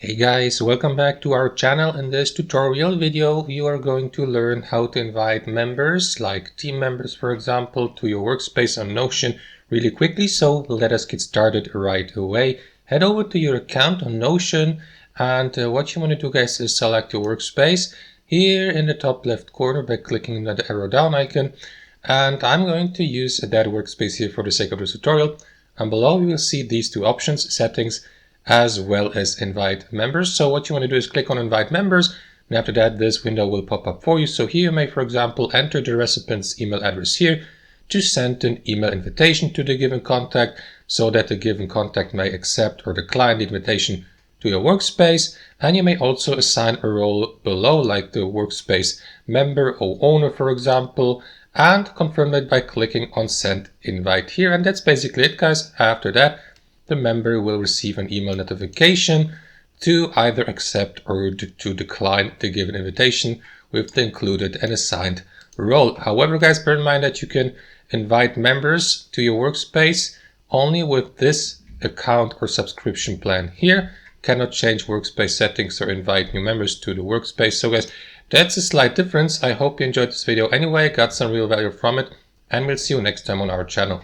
Hey guys, welcome back to our channel. In this tutorial video, you are going to learn how to invite members, like team members for example, to your workspace on Notion really quickly. So let us get started right away. Head over to your account on Notion, and what you want to do guys is select your workspace here in the top left corner by clicking on the arrow down icon. And I'm going to use that workspace here for the sake of this tutorial. And below you will see these two options, settings, as well as invite members. So what you want to do is click on invite members, and after that this window will pop up for you. So here you may, for example, enter the recipient's email address here to send an email invitation to the given contact, so that the given contact may accept or decline the invitation to your workspace. And you may also assign a role below, like the workspace member or owner for example, and confirm that by clicking on send invite here. And that's basically it guys. After that, the member will receive an email notification to either accept or to decline the given invitation with the included and assigned role. However guys, bear in mind that you can invite members to your workspace only with this account or subscription plan here. Cannot change workspace settings or invite new members to the workspace. So guys, that's a slight difference. I hope you enjoyed this video anyway, got some real value from it, and we'll see you next time on our channel.